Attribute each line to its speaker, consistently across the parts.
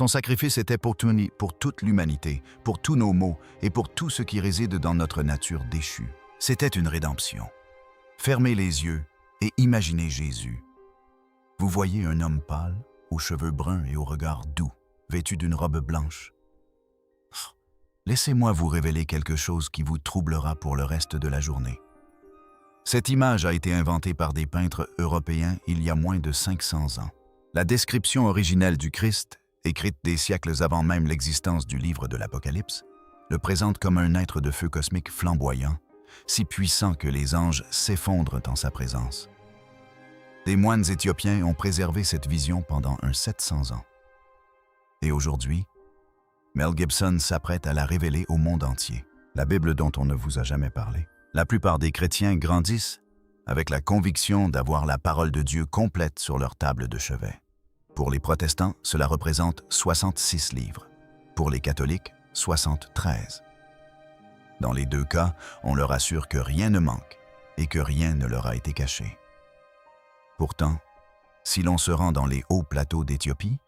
Speaker 1: Son sacrifice était pour toute l'humanité, pour tous nos maux et pour tout ce qui réside dans notre nature déchue. C'était une rédemption. Fermez les yeux et imaginez Jésus. Vous voyez un homme pâle, aux cheveux bruns et au regard doux, vêtu d'une robe blanche. Laissez-moi vous révéler quelque chose qui vous troublera pour le reste de la journée. Cette image a été inventée par des peintres européens il y a moins de 500 ans. La description originelle du Christ, écrite des siècles avant même l'existence du livre de l'Apocalypse, le présente comme un être de feu cosmique flamboyant, si puissant que les anges s'effondrent en sa présence. Des moines éthiopiens ont préservé cette vision pendant 700 ans. Et aujourd'hui, Mel Gibson s'apprête à la révéler au monde entier, la Bible dont on ne vous a jamais parlé. La plupart des chrétiens grandissent avec la conviction d'avoir la parole de Dieu complète sur leur table de chevet. Pour les protestants, cela représente 66 livres. Pour les catholiques, 73. Dans les deux cas, on leur assure que rien ne manque et que rien ne leur a été caché. Pourtant, si l'on se rend dans les hauts plateaux d'Éthiopie,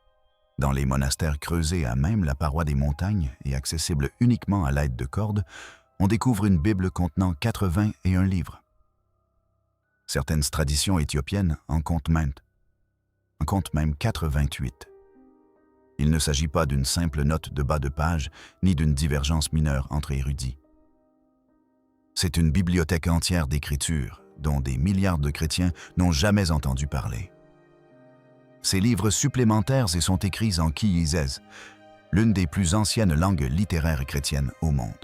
Speaker 1: dans les monastères creusés à même la paroi des montagnes et accessibles uniquement à l'aide de cordes, on découvre une Bible contenant 81 livres. Certaines traditions éthiopiennes en comptent même 88. Il ne s'agit pas d'une simple note de bas de page ni d'une divergence mineure entre érudits. C'est une bibliothèque entière d'écritures dont des milliards de chrétiens n'ont jamais entendu parler. Ces livres supplémentaires sont écrits en Kiizez, l'une des plus anciennes langues littéraires chrétiennes au monde,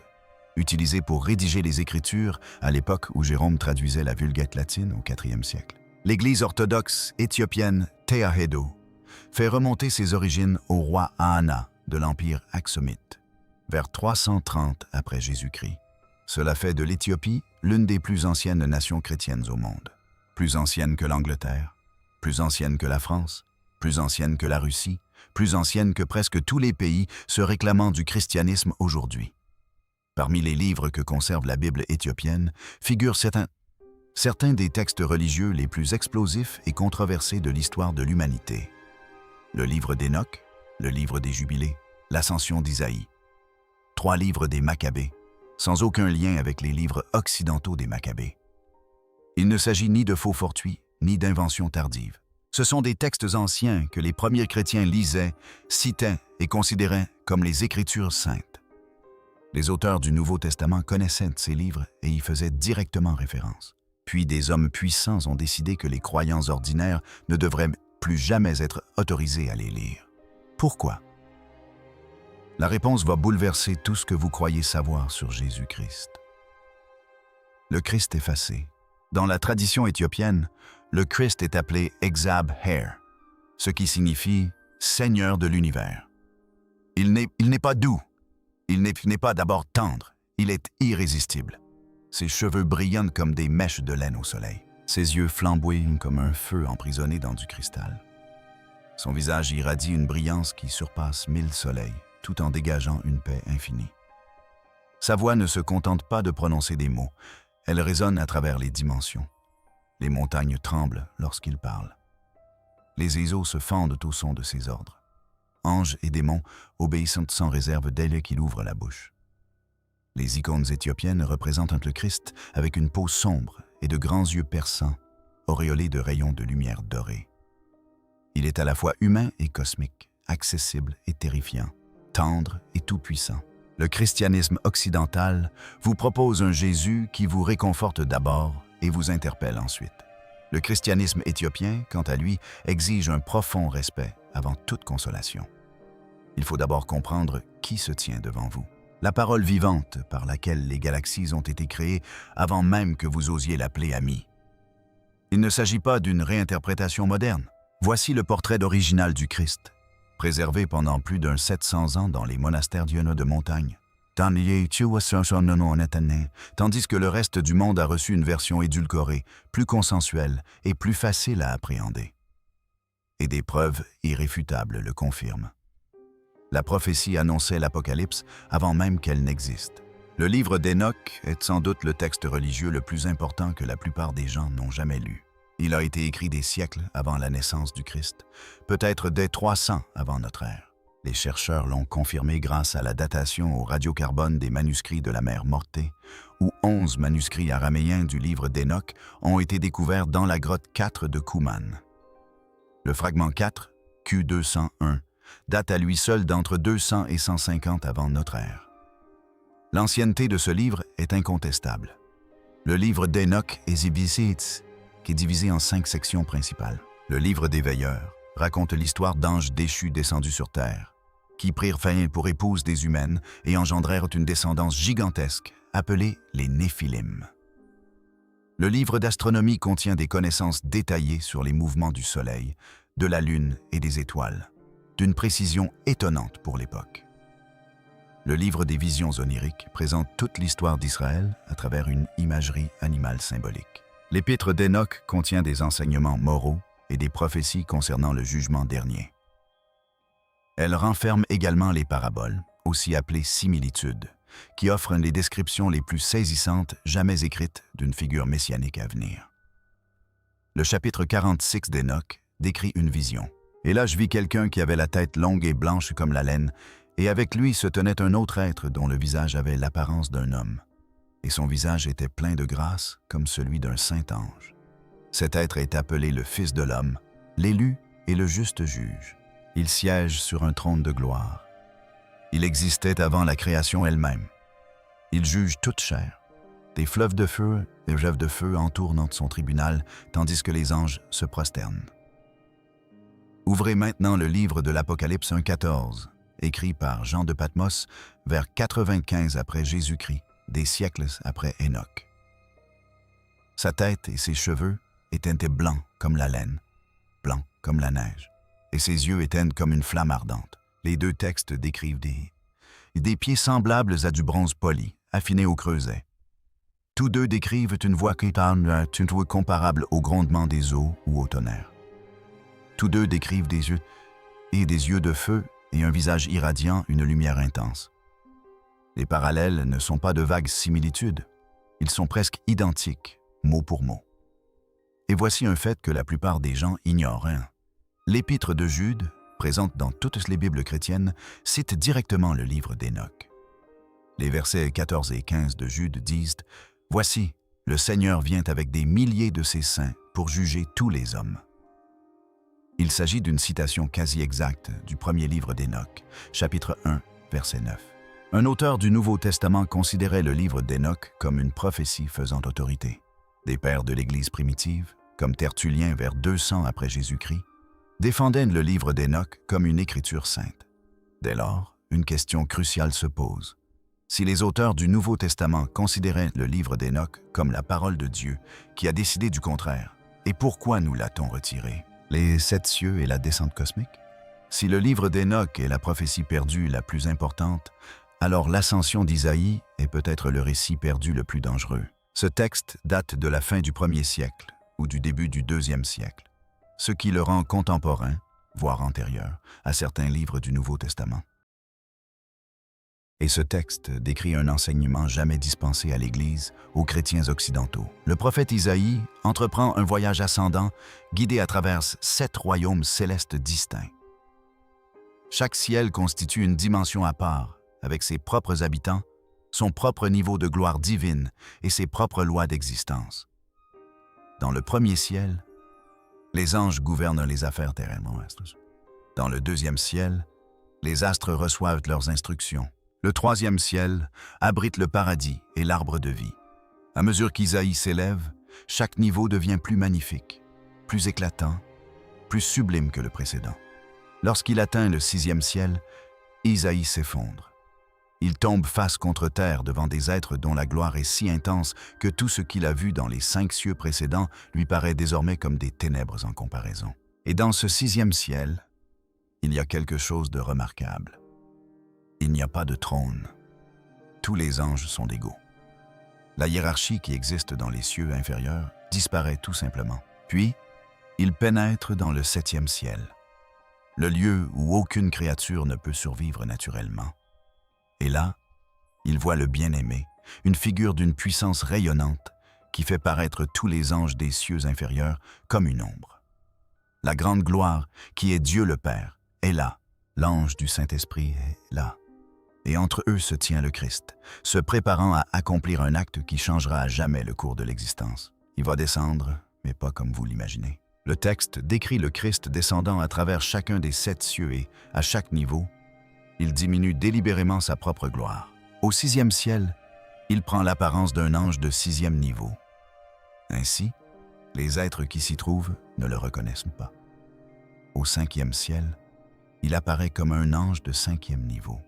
Speaker 1: utilisée pour rédiger les Écritures à l'époque où Jérôme traduisait la Vulgate latine au IVe siècle. L'Église orthodoxe éthiopienne Tewahedo fait remonter ses origines au roi Ahana de l'Empire Aksumite, vers 330 après Jésus-Christ. Cela fait de l'Éthiopie l'une des plus anciennes nations chrétiennes au monde. Plus ancienne que l'Angleterre, plus ancienne que la France, plus ancienne que la Russie, plus ancienne que presque tous les pays se réclamant du christianisme aujourd'hui. Parmi les livres que conserve la Bible éthiopienne figurent certains des textes religieux les plus explosifs et controversés de l'histoire de l'humanité. Le livre d'Enoch, le livre des Jubilés, l'Ascension d'Isaïe. 3 livres des Maccabées, sans aucun lien avec les livres occidentaux des Maccabées. Il ne s'agit ni de faux fortuits, ni d'inventions tardives. Ce sont des textes anciens que les premiers chrétiens lisaient, citaient et considéraient comme les Écritures saintes. Les auteurs du Nouveau Testament connaissaient ces livres et y faisaient directement référence. Puis des hommes puissants ont décidé que les croyants ordinaires ne devraient plus jamais être autorisés à les lire. Pourquoi? La réponse va bouleverser tout ce que vous croyez savoir sur Jésus-Christ. Le Christ effacé. Dans la tradition éthiopienne, le Christ est appelé Exab-Her, ce qui signifie « Seigneur de l'univers ». Il n'est pas doux, il n'est pas d'abord tendre, il est irrésistible. Ses cheveux brillonnent comme des mèches de laine au soleil. Ses yeux flamboient comme un feu emprisonné dans du cristal. Son visage irradie une brillance qui surpasse 1000 soleils, tout en dégageant une paix infinie. Sa voix ne se contente pas de prononcer des mots, elle résonne à travers les dimensions. Les montagnes tremblent lorsqu'il parle. Les oiseaux se fendent au son de ses ordres. Anges et démons obéissent sans réserve dès qu'il ouvre la bouche. Les icônes éthiopiennes représentent le Christ avec une peau sombre et de grands yeux perçants, auréolés de rayons de lumière dorée. Il est à la fois humain et cosmique, accessible et terrifiant, tendre et tout-puissant. Le christianisme occidental vous propose un Jésus qui vous réconforte d'abord et vous interpelle ensuite. Le christianisme éthiopien, quant à lui, exige un profond respect avant toute consolation. Il faut d'abord comprendre qui se tient devant vous. La parole vivante par laquelle les galaxies ont été créées avant même que vous osiez l'appeler ami. Il ne s'agit pas d'une réinterprétation moderne. Voici le portrait original du Christ, préservé pendant plus de 700 ans dans les monastères d'Iono de montagne. Tandis que le reste du monde a reçu une version édulcorée, plus consensuelle et plus facile à appréhender. Et des preuves irréfutables le confirment. La prophétie annonçait l'Apocalypse avant même qu'elle n'existe. Le livre d'Enoch est sans doute le texte religieux le plus important que la plupart des gens n'ont jamais lu. Il a été écrit des siècles avant la naissance du Christ, peut-être dès 300 avant notre ère. Les chercheurs l'ont confirmé grâce à la datation au radiocarbone des manuscrits de la mer Morte, où 11 manuscrits araméens du livre d'Hénoch ont été découverts dans la grotte 4 de Qumran. Le fragment 4, Q201, date à lui seul d'entre 200 et 150 avant notre ère. L'ancienneté de ce livre est incontestable. Le livre d'Hénoch est qui est divisé en 5 sections principales. Le livre des veilleurs raconte l'histoire d'anges déchus descendus sur terre, qui prirent fin pour épouses des humaines et engendrèrent une descendance gigantesque, appelée les Néphilim. Le livre d'astronomie contient des connaissances détaillées sur les mouvements du Soleil, de la Lune et des étoiles, d'une précision étonnante pour l'époque. Le livre des visions oniriques présente toute l'histoire d'Israël à travers une imagerie animale symbolique. L'épître d'Hénoch contient des enseignements moraux et des prophéties concernant le jugement dernier. Elle renferme également les paraboles, aussi appelées similitudes, qui offrent les descriptions les plus saisissantes jamais écrites d'une figure messianique à venir. Le chapitre 46 d'Hénoch décrit une vision. Et là, je vis quelqu'un qui avait la tête longue et blanche comme la laine, et avec lui se tenait un autre être dont le visage avait l'apparence d'un homme, et son visage était plein de grâce comme celui d'un saint ange. Cet être est appelé le Fils de l'homme, l'élu et le juste juge. Il siège sur un trône de gloire. Il existait avant la création elle-même. Il juge toute chair. Des fleuves de feu entourent son tribunal, tandis que les anges se prosternent. Ouvrez maintenant le livre de l'Apocalypse 1,14, écrit par Jean de Patmos vers 95 après Jésus-Christ, des siècles après Hénoch. Sa tête et ses cheveux étaient blancs comme la laine, blancs comme la neige, et ses yeux étaient comme une flamme ardente. Les deux textes décrivent des pieds semblables à du bronze poli, affinés au creuset. Tous deux décrivent une voix comparable au grondement des eaux ou au tonnerre. Tous deux décrivent des yeux de feu et un visage irradiant une lumière intense. Les parallèles ne sont pas de vagues similitudes, ils sont presque identiques, mot pour mot. Et voici un fait que la plupart des gens ignorent. L'épître de Jude, présente dans toutes les Bibles chrétiennes, cite directement le livre d'Hénoch. Les versets 14 et 15 de Jude disent « Voici, le Seigneur vient avec des milliers de ses saints pour juger tous les hommes. » Il s'agit d'une citation quasi exacte du premier livre d'Hénoch, chapitre 1, verset 9. Un auteur du Nouveau Testament considérait le livre d'Hénoch comme une prophétie faisant autorité. Des pères de l'Église primitive, comme Tertullien vers 200 après Jésus-Christ, défendaient le livre d'Hénoch comme une écriture sainte. Dès lors, une question cruciale se pose. Si les auteurs du Nouveau Testament considéraient le livre d'Hénoch comme la parole de Dieu, qui a décidé du contraire, et pourquoi nous l'a-t-on retiré? Les 7 cieux et la descente cosmique? Si le livre d'Hénoch est la prophétie perdue la plus importante, alors l'ascension d'Isaïe est peut-être le récit perdu le plus dangereux. Ce texte date de la fin du 1er siècle ou du début du 2e siècle, ce qui le rend contemporain, voire antérieur, à certains livres du Nouveau Testament. Et ce texte décrit un enseignement jamais dispensé à l'Église, aux chrétiens occidentaux. Le prophète Isaïe entreprend un voyage ascendant, guidé à travers 7 royaumes célestes distincts. Chaque ciel constitue une dimension à part, avec ses propres habitants, son propre niveau de gloire divine et ses propres lois d'existence. Dans le 1er ciel, les anges gouvernent les affaires terrestres. Dans le 2e ciel, les astres reçoivent leurs instructions. Le 3e ciel abrite le paradis et l'arbre de vie. À mesure qu'Isaïe s'élève, chaque niveau devient plus magnifique, plus éclatant, plus sublime que le précédent. Lorsqu'il atteint le 6e ciel, Isaïe s'effondre. Il tombe face contre terre devant des êtres dont la gloire est si intense que tout ce qu'il a vu dans les 5 cieux précédents lui paraît désormais comme des ténèbres en comparaison. Et dans ce 6e ciel, il y a quelque chose de remarquable. Il n'y a pas de trône. Tous les anges sont égaux. La hiérarchie qui existe dans les cieux inférieurs disparaît tout simplement. Puis, il pénètre dans le 7e ciel, le lieu où aucune créature ne peut survivre naturellement. Et là, il voit le bien-aimé, une figure d'une puissance rayonnante qui fait paraître tous les anges des cieux inférieurs comme une ombre. La grande gloire, qui est Dieu le Père, est là, l'ange du Saint-Esprit est là. Et entre eux se tient le Christ, se préparant à accomplir un acte qui changera à jamais le cours de l'existence. Il va descendre, mais pas comme vous l'imaginez. Le texte décrit le Christ descendant à travers chacun des 7 cieux et, à chaque niveau, il diminue délibérément sa propre gloire. Au 6e ciel, il prend l'apparence d'un ange de 6e niveau. Ainsi, les êtres qui s'y trouvent ne le reconnaissent pas. Au 5e ciel, il apparaît comme un ange de 5e niveau.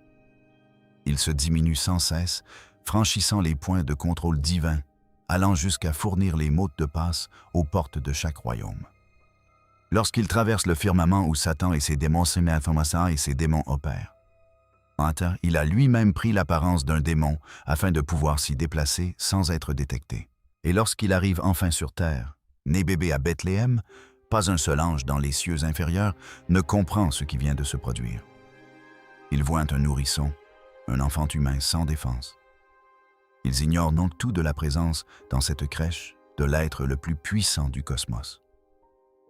Speaker 1: Il se diminue sans cesse, franchissant les points de contrôle divin, allant jusqu'à fournir les mots de passe aux portes de chaque royaume. Lorsqu'il traverse le firmament où Satan et ses démons opèrent, il a lui-même pris l'apparence d'un démon afin de pouvoir s'y déplacer sans être détecté. Et lorsqu'il arrive enfin sur terre, né bébé à Bethléem, pas un seul ange dans les cieux inférieurs ne comprend ce qui vient de se produire. Ils voient un nourrisson, un enfant humain sans défense. Ils ignorent donc tout de la présence, dans cette crèche, de l'être le plus puissant du cosmos.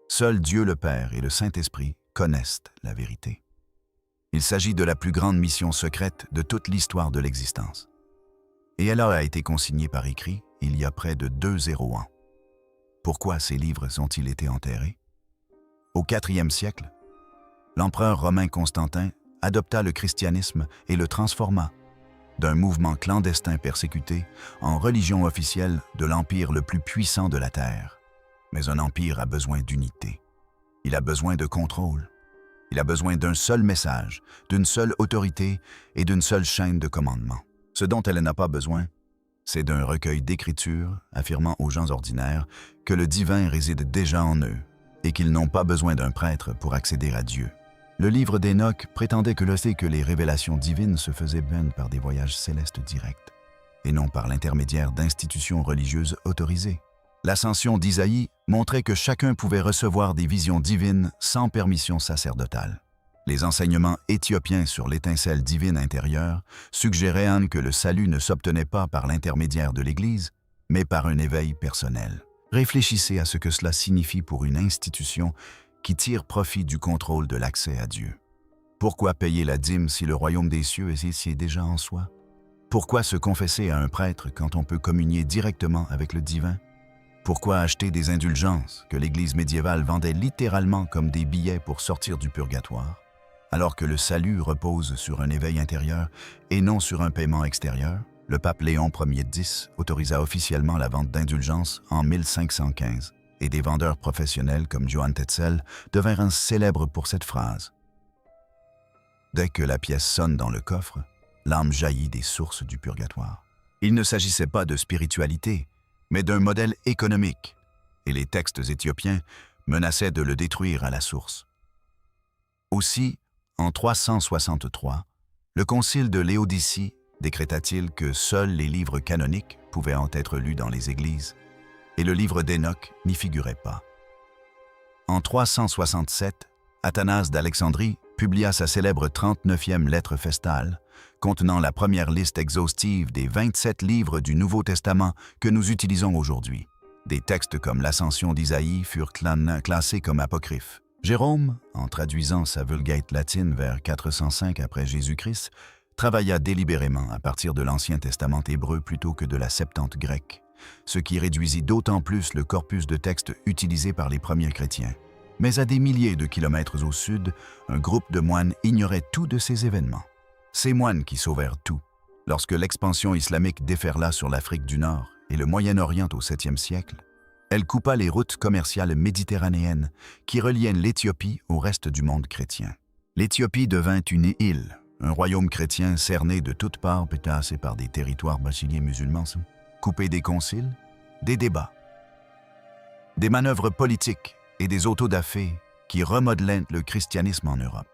Speaker 1: Seul Dieu le Père et le Saint-Esprit connaissent la vérité. Il s'agit de la plus grande mission secrète de toute l'histoire de l'existence. Et elle a été consignée par écrit il y a près de 200 ans. Pourquoi ces livres ont-ils été enterrés? Au IVe siècle, l'empereur romain Constantin adopta le christianisme et le transforma d'un mouvement clandestin persécuté en religion officielle de l'empire le plus puissant de la terre. Mais un empire a besoin d'unité. Il a besoin de contrôle. Il a besoin d'un seul message, d'une seule autorité et d'une seule chaîne de commandement. Ce dont elle n'a pas besoin, c'est d'un recueil d'écritures affirmant aux gens ordinaires que le divin réside déjà en eux et qu'ils n'ont pas besoin d'un prêtre pour accéder à Dieu. Le livre d'Enoch prétendait que les révélations divines se faisaient bien par des voyages célestes directs et non par l'intermédiaire d'institutions religieuses autorisées. L'ascension d'Isaïe montrait que chacun pouvait recevoir des visions divines sans permission sacerdotale. Les enseignements éthiopiens sur l'étincelle divine intérieure suggéraient que le salut ne s'obtenait pas par l'intermédiaire de l'Église, mais par un éveil personnel. Réfléchissez à ce que cela signifie pour une institution qui tire profit du contrôle de l'accès à Dieu. Pourquoi payer la dîme si le royaume des cieux est ici déjà en soi? Pourquoi se confesser à un prêtre quand on peut communier directement avec le divin? Pourquoi acheter des indulgences que l'Église médiévale vendait littéralement comme des billets pour sortir du purgatoire, alors que le salut repose sur un éveil intérieur et non sur un paiement extérieur? Le pape Léon Ier X autorisa officiellement la vente d'indulgences en 1515, et des vendeurs professionnels comme Johann Tetzel devinrent célèbres pour cette phrase. Dès que la pièce sonne dans le coffre, l'âme jaillit des sources du purgatoire. Il ne s'agissait pas de spiritualité, mais d'un modèle économique, et les textes éthiopiens menaçaient de le détruire à la source. Aussi, en 363, le concile de Laodicée décréta-t-il que seuls les livres canoniques pouvaient en être lus dans les églises, et le livre d'Enoch n'y figurait pas. En 367, Athanase d'Alexandrie publia sa célèbre 39e lettre festale, contenant la première liste exhaustive des 27 livres du Nouveau Testament que nous utilisons aujourd'hui. Des textes comme l'Ascension d'Isaïe furent classés comme apocryphes. Jérôme, en traduisant sa Vulgate latine vers 405 après Jésus-Christ, travailla délibérément à partir de l'Ancien Testament hébreu plutôt que de la Septante grecque, ce qui réduisit d'autant plus le corpus de textes utilisé par les premiers chrétiens. Mais à des milliers de kilomètres au sud, un groupe de moines ignorait tout de ces événements. Ces moines qui sauvèrent tout, lorsque l'expansion islamique déferla sur l'Afrique du Nord et le Moyen-Orient au 7e siècle, elle coupa les routes commerciales méditerranéennes qui reliaient l'Éthiopie au reste du monde chrétien. L'Éthiopie devint une île, un royaume chrétien cerné de toutes parts pétassé par des territoires bacheliers musulmans, coupé des conciles, des débats, des manœuvres politiques et des autodafés qui remodelaient le christianisme en Europe.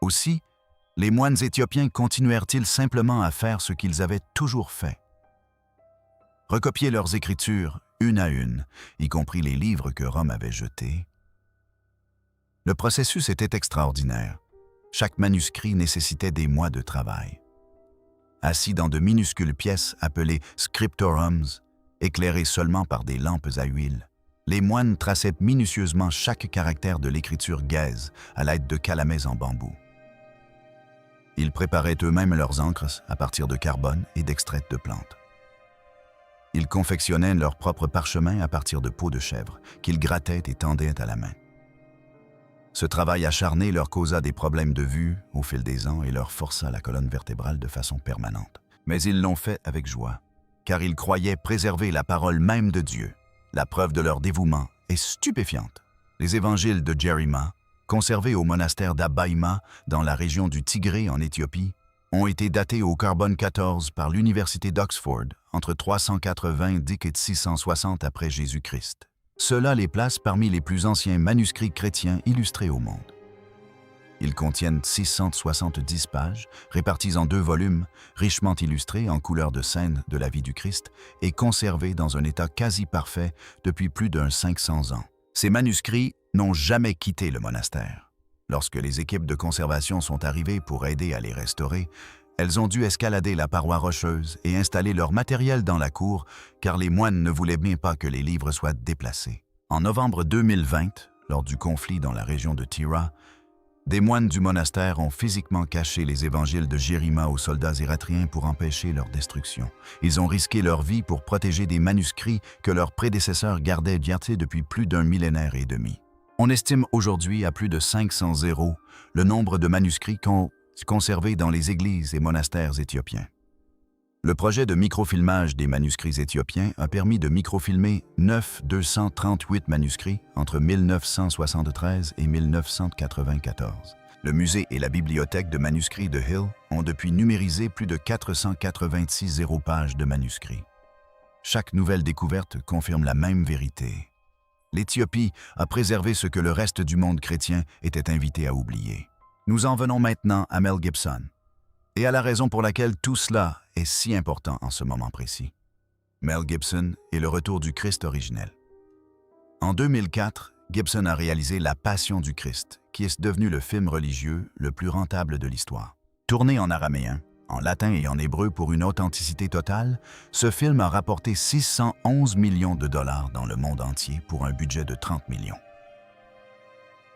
Speaker 1: Aussi, les moines éthiopiens continuèrent-ils simplement à faire ce qu'ils avaient toujours fait? Recopier leurs écritures une à une, y compris les livres que Rome avait jetés. Le processus était extraordinaire. Chaque manuscrit nécessitait des mois de travail. Assis dans de minuscules pièces appelées scriptorums, éclairées seulement par des lampes à huile, Les moines traçaient minutieusement chaque caractère de l'écriture gaze à l'aide de calamais en bambou. Ils préparaient eux-mêmes leurs encres à partir de carbone et d'extraits de plantes. Ils confectionnaient leurs propres parchemins à partir de peaux de chèvre qu'ils grattaient et tendaient à la main. Ce travail acharné leur causa des problèmes de vue au fil des ans et leur força la colonne vertébrale de façon permanente. Mais ils l'ont fait avec joie, car ils croyaient préserver la parole même de Dieu. La preuve de leur dévouement est stupéfiante. Les évangiles de Jerima, conservés au monastère d'Abaïma dans la région du Tigré en Éthiopie, ont été datés au carbone 14 par l'université d'Oxford entre 380 et 660 après Jésus-Christ. Cela les place parmi les plus anciens manuscrits chrétiens illustrés au monde. Ils contiennent 670 pages, réparties en 2 volumes, richement illustrés en couleurs de scènes de la vie du Christ et conservés dans un état quasi parfait depuis plus d'un 500 ans. Ces manuscrits n'ont jamais quitté le monastère. Lorsque les équipes de conservation sont arrivées pour aider à les restaurer, elles ont dû escalader la paroi rocheuse et installer leur matériel dans la cour, car les moines ne voulaient bien pas que les livres soient déplacés. En novembre 2020, lors du conflit dans la région de Tyra, des moines du monastère ont physiquement caché les évangiles de Jérima aux soldats érythréens pour empêcher leur destruction. Ils ont risqué leur vie pour protéger des manuscrits que leurs prédécesseurs gardaient gardés depuis plus d'un millénaire et demi. On estime aujourd'hui à plus de 500 zéros le nombre de manuscrits conservés dans les églises et monastères éthiopiens. Le projet de microfilmage des manuscrits éthiopiens a permis de microfilmer 238 manuscrits entre 1973 et 1994. Le musée et la bibliothèque de manuscrits de Hill ont depuis numérisé plus de 486 zéro-pages de manuscrits. Chaque nouvelle découverte confirme la même vérité. L'Éthiopie a préservé ce que le reste du monde chrétien était invité à oublier. Nous en venons maintenant à Mel Gibson, et à la raison pour laquelle tout cela est si important en ce moment précis. Mel Gibson est le retour du Christ originel. En 2004, Gibson a réalisé La Passion du Christ, qui est devenu le film religieux le plus rentable de l'histoire. Tourné en araméen, en latin et en hébreu pour une authenticité totale, ce film a rapporté 611 millions de dollars dans le monde entier pour un budget de 30 millions.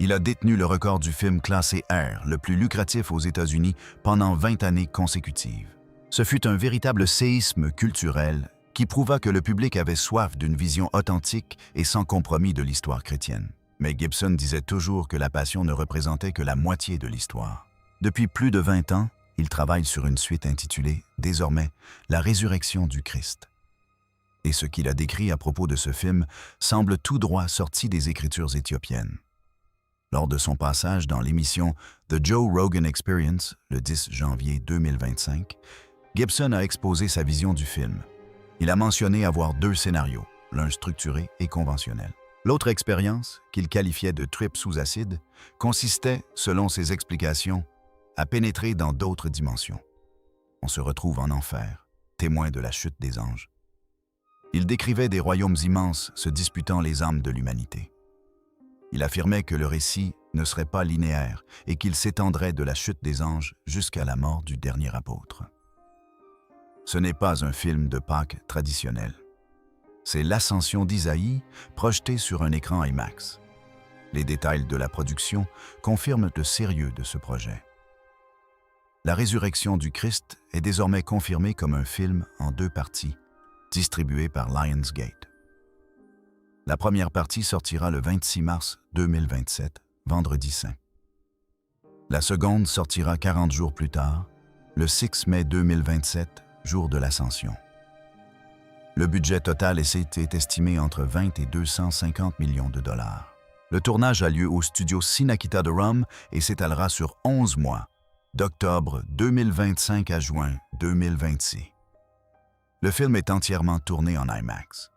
Speaker 1: Il a détenu le record du film classé R, le plus lucratif aux États-Unis, pendant 20 années consécutives. Ce fut un véritable séisme culturel qui prouva que le public avait soif d'une vision authentique et sans compromis de l'histoire chrétienne. Mais Gibson disait toujours que la Passion ne représentait que la moitié de l'histoire. Depuis plus de 20 ans, il travaille sur une suite intitulée, désormais, La résurrection du Christ. Et ce qu'il a décrit à propos de ce film semble tout droit sorti des Écritures éthiopiennes. Lors de son passage dans l'émission The Joe Rogan Experience, le 10 janvier 2025, Gibson a exposé sa vision du film. Il a mentionné avoir 2 scénarios, l'un structuré et conventionnel. L'autre expérience, qu'il qualifiait de trip sous acide, consistait, selon ses explications, à pénétrer dans d'autres dimensions. On se retrouve en enfer, témoin de la chute des anges. Il décrivait des royaumes immenses se disputant les âmes de l'humanité. Il affirmait que le récit ne serait pas linéaire et qu'il s'étendrait de la chute des anges jusqu'à la mort du dernier apôtre. Ce n'est pas un film de Pâques traditionnel. C'est l'ascension d'Isaïe projetée sur un écran IMAX. Les détails de la production confirment le sérieux de ce projet. La résurrection du Christ est désormais confirmée comme un film en 2 parties, distribué par Lionsgate. La première partie sortira le 26 mars 2027, vendredi saint. La seconde sortira 40 jours plus tard, le 6 mai 2027, jour de l'Ascension. Le budget total est estimé entre 20 et 250 millions de dollars. Le tournage a lieu au studio Cinecittà de Rome et s'étalera sur 11 mois, d'octobre 2025 à juin 2026. Le film est entièrement tourné en IMAX.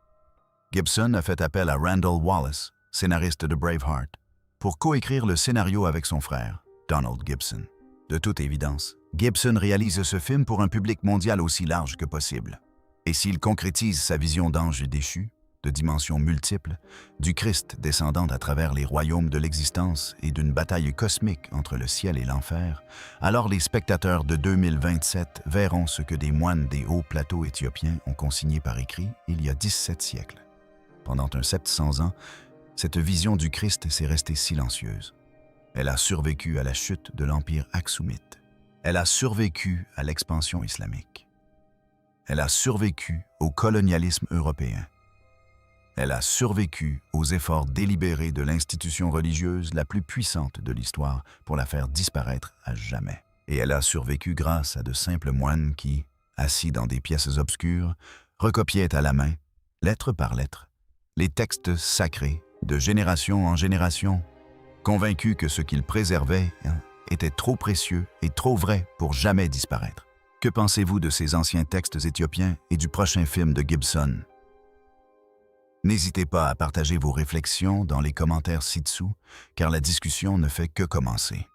Speaker 1: Gibson a fait appel à Randall Wallace, scénariste de Braveheart, pour coécrire le scénario avec son frère, Donald Gibson. De toute évidence, Gibson réalise ce film pour un public mondial aussi large que possible. Et s'il concrétise sa vision d'ange déchu, de dimensions multiples, du Christ descendant à travers les royaumes de l'existence et d'une bataille cosmique entre le ciel et l'enfer, alors les spectateurs de 2027 verront ce que des moines des hauts plateaux éthiopiens ont consigné par écrit il y a 17 siècles. pendant un 700 ans, cette vision du Christ s'est restée silencieuse. Elle a survécu à la chute de l'Empire aksoumite. Elle a survécu à l'expansion islamique. Elle a survécu au colonialisme européen. Elle a survécu aux efforts délibérés de l'institution religieuse la plus puissante de l'histoire pour la faire disparaître à jamais. Et elle a survécu grâce à de simples moines qui, assis dans des pièces obscures, recopiaient à la main, lettre par lettre, les textes sacrés de génération en génération, convaincus que ce qu'ils préservaient était trop précieux et trop vrai pour jamais disparaître. Que pensez-vous de ces anciens textes éthiopiens et du prochain film de Gibson? N'hésitez pas à partager vos réflexions dans les commentaires ci-dessous, car la discussion ne fait que commencer.